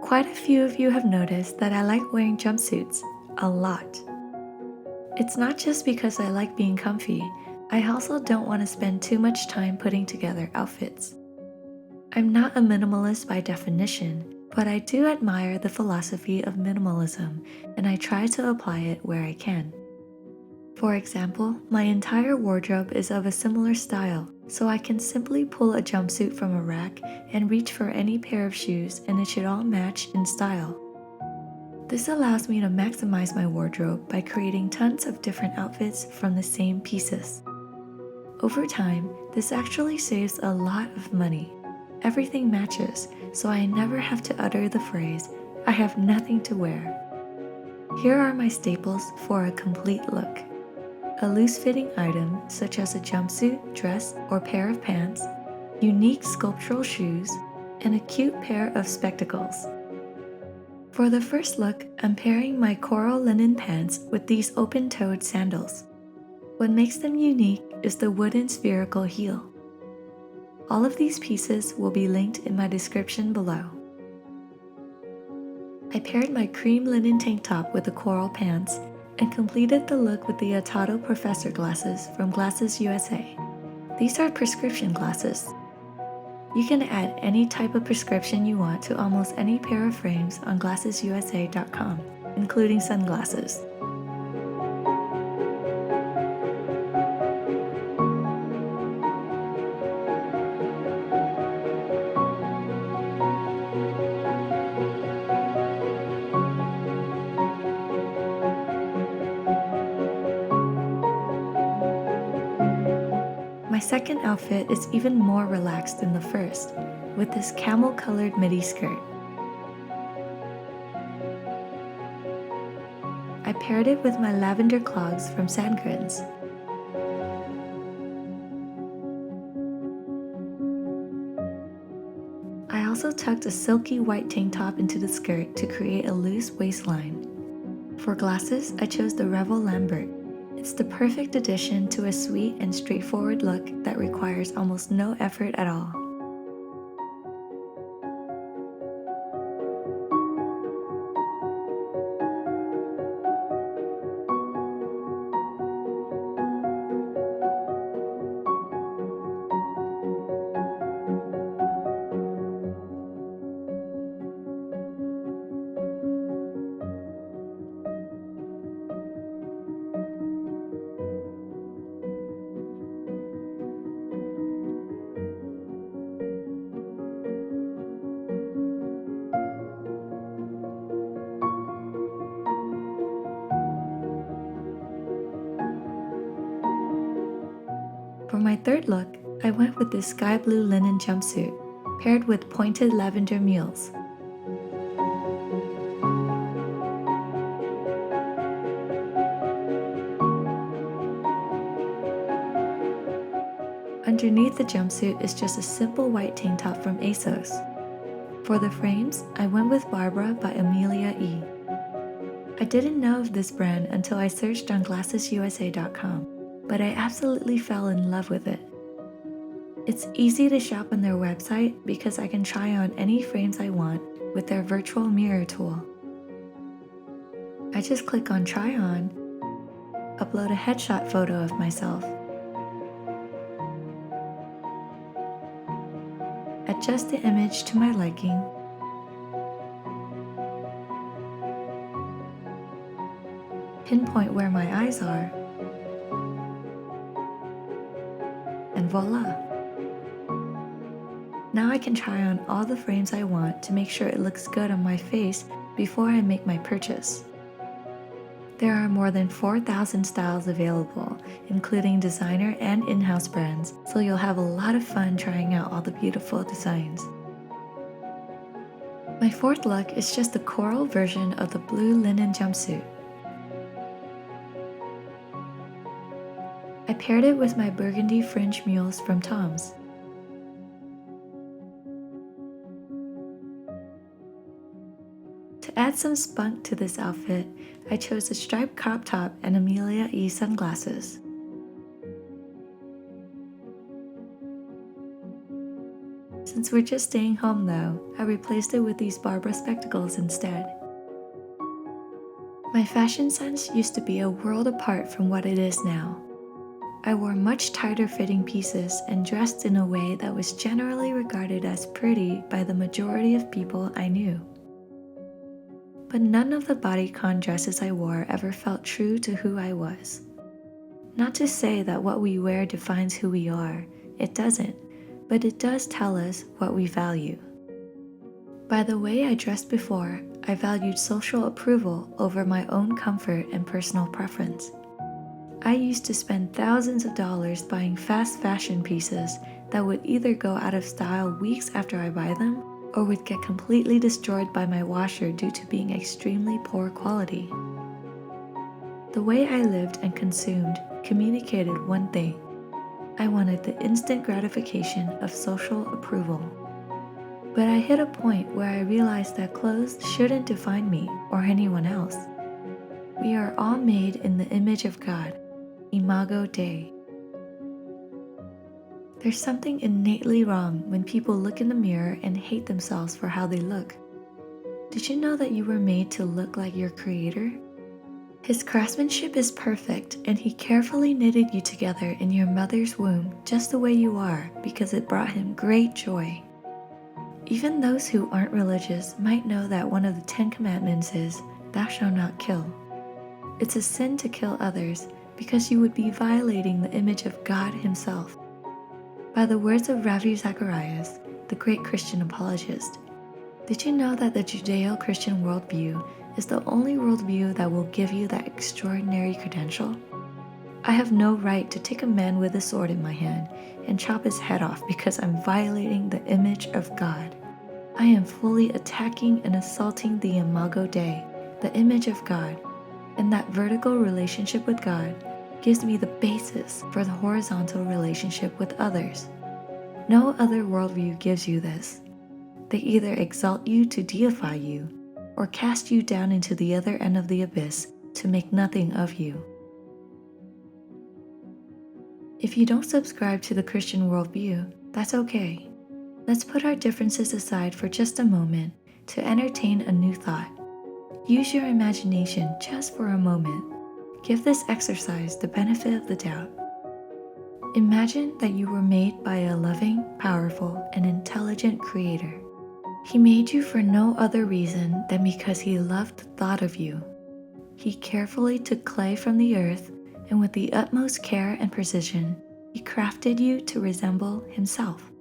Quite a few of you have noticed that I like wearing jumpsuits a lot. It's not just because I like being comfy, I also don't want to spend too much time putting together outfits. I'm not a minimalist by definition, but I do admire the philosophy of minimalism and I try to apply it where I can. For example, my entire wardrobe is of a similar style, so I can simply pull a jumpsuit from a rack and reach for any pair of shoes and it should all match in style. This allows me to maximize my wardrobe by creating tons of different outfits from the same pieces. Over time, this actually saves a lot of money. Everything matches, so I never have to utter the phrase, "I have nothing to wear." Here are my staples for a complete look. A loose-fitting item such as a jumpsuit, dress, or pair of pants, unique sculptural shoes, and a cute pair of spectacles. For the first look, I'm pairing my coral linen pants with these open-toed sandals. What makes them unique is the wooden spherical heel. All of these pieces will be linked in my description below. I paired my cream linen tank top with the coral pants and completed the look with the Atato Professor glasses from Glasses USA. These are prescription glasses. You can add any type of prescription you want to almost any pair of frames on glassesusa.com, including sunglasses. My second outfit is even more relaxed than the first, with this camel-colored midi skirt. I paired it with my lavender clogs from Sandgrens. I also tucked a silky white tank top into the skirt to create a loose waistline. For glasses, I chose the Revel Lambert. It's the perfect addition to a sweet and straightforward look that requires almost no effort at all. For my third look, I went with this sky blue linen jumpsuit, paired with pointed lavender mules. Underneath the jumpsuit is just a simple white tank top from ASOS. For the frames, I went with Barbara by Amelia E. I didn't know of this brand until I searched on glassesusa.com, but I absolutely fell in love with it. It's easy to shop on their website because I can try on any frames I want with their virtual mirror tool. I just click on Try On, upload a headshot photo of myself, adjust the image to my liking, pinpoint where my eyes are, and voila! Now I can try on all the frames I want to make sure it looks good on my face before I make my purchase. There are more than 4,000 styles available, including designer and in-house brands, so you'll have a lot of fun trying out all the beautiful designs. My fourth look is just a coral version of the blue linen jumpsuit. I paired it with my burgundy fringe mules from Tom's. To add some spunk to this outfit, I chose a striped crop top and Amelia E sunglasses. Since we're just staying home though, I replaced it with these Barbara spectacles instead. My fashion sense used to be a world apart from what it is now. I wore much tighter fitting pieces and dressed in a way that was generally regarded as pretty by the majority of people I knew. But none of the bodycon dresses I wore ever felt true to who I was. Not to say that what we wear defines who we are, it doesn't, but it does tell us what we value. By the way I dressed before, I valued social approval over my own comfort and personal preference. I used to spend thousands of dollars buying fast fashion pieces that would either go out of style weeks after I buy them or would get completely destroyed by my washer due to being extremely poor quality. The way I lived and consumed communicated one thing. I wanted the instant gratification of social approval. But I hit a point where I realized that clothes shouldn't define me or anyone else. We are all made in the image of God. Imago Dei. There's something innately wrong when people look in the mirror and hate themselves for how they look. Did you know that you were made to look like your Creator? His craftsmanship is perfect, and He carefully knitted you together in your mother's womb just the way you are because it brought Him great joy. Even those who aren't religious might know that one of the 10 Commandments is, "Thou shalt not kill." It's a sin to kill others because you would be violating the image of God Himself. By the words of Ravi Zacharias, the great Christian apologist, did you know that the Judeo-Christian worldview is the only worldview that will give you that extraordinary credential? I have no right to take a man with a sword in my hand and chop his head off because I'm violating the image of God. I am fully attacking and assaulting the Imago Dei, the image of God, and that vertical relationship with God gives me the basis for the horizontal relationship with others. No other worldview gives you this. They either exalt you to deify you, or cast you down into the other end of the abyss to make nothing of you. If you don't subscribe to the Christian worldview, that's okay. Let's put our differences aside for just a moment to entertain a new thought. Use your imagination just for a moment. Give this exercise the benefit of the doubt. Imagine that you were made by a loving, powerful, and intelligent Creator. He made you for no other reason than because He loved the thought of you. He carefully took clay from the earth, and with the utmost care and precision, He crafted you to resemble Himself.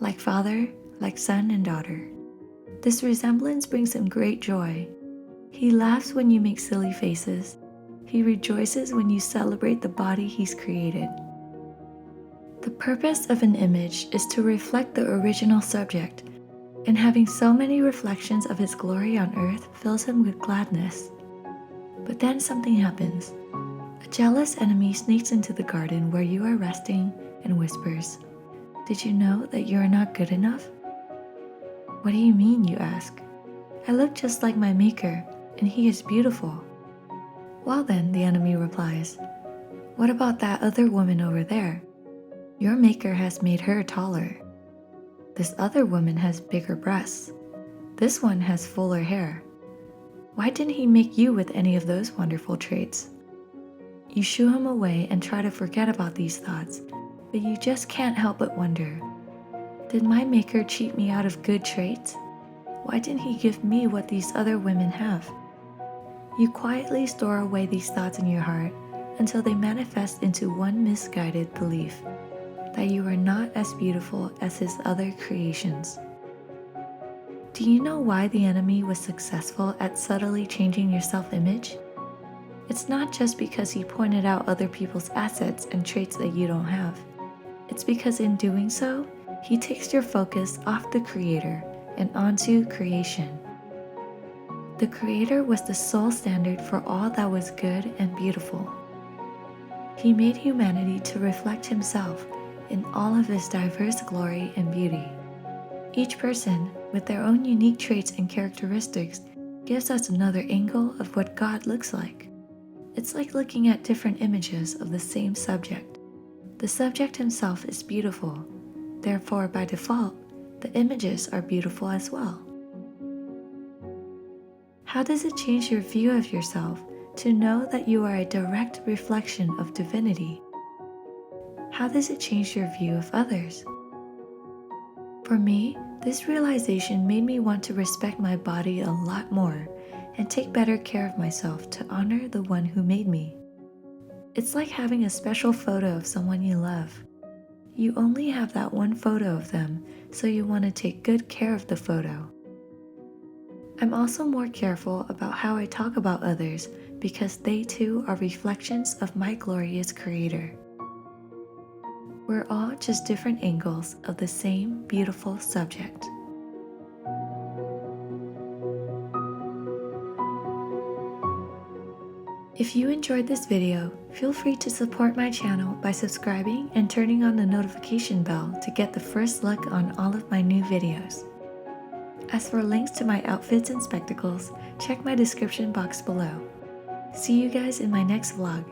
Like Father, like Son and daughter. This resemblance brings Him great joy. He laughs when you make silly faces. He rejoices when you celebrate the body He's created. The purpose of an image is to reflect the original subject, and having so many reflections of His glory on earth fills Him with gladness. But then something happens. A jealous enemy sneaks into the garden where you are resting and whispers, "Did you know that you are not good enough?" "What do you mean?" you ask. "I look just like my Maker, and He is beautiful." "Well then," the enemy replies, "what about that other woman over there? Your Maker has made her taller. This other woman has bigger breasts. This one has fuller hair. Why didn't He make you with any of those wonderful traits?" You shoo him away and try to forget about these thoughts, but you just can't help but wonder, did my Maker cheat me out of good traits? Why didn't He give me what these other women have? You quietly store away these thoughts in your heart until they manifest into one misguided belief, that you are not as beautiful as His other creations. Do you know why the enemy was successful at subtly changing your self-image? It's not just because he pointed out other people's assets and traits that you don't have. It's because in doing so, he takes your focus off the Creator and onto creation. The Creator was the sole standard for all that was good and beautiful. He made humanity to reflect Himself in all of His diverse glory and beauty. Each person, with their own unique traits and characteristics, gives us another angle of what God looks like. It's like looking at different images of the same subject. The subject himself is beautiful. Therefore, by default, the images are beautiful as well. How does it change your view of yourself to know that you are a direct reflection of divinity? How does it change your view of others? For me, this realization made me want to respect my body a lot more and take better care of myself to honor the one who made me. It's like having a special photo of someone you love. You only have that one photo of them, so you want to take good care of the photo. I'm also more careful about how I talk about others because they too are reflections of my glorious Creator. We're all just different angles of the same beautiful subject. If you enjoyed this video, feel free to support my channel by subscribing and turning on the notification bell to get the first look on all of my new videos. As for links to my outfits and spectacles, check my description box below. See you guys in my next vlog.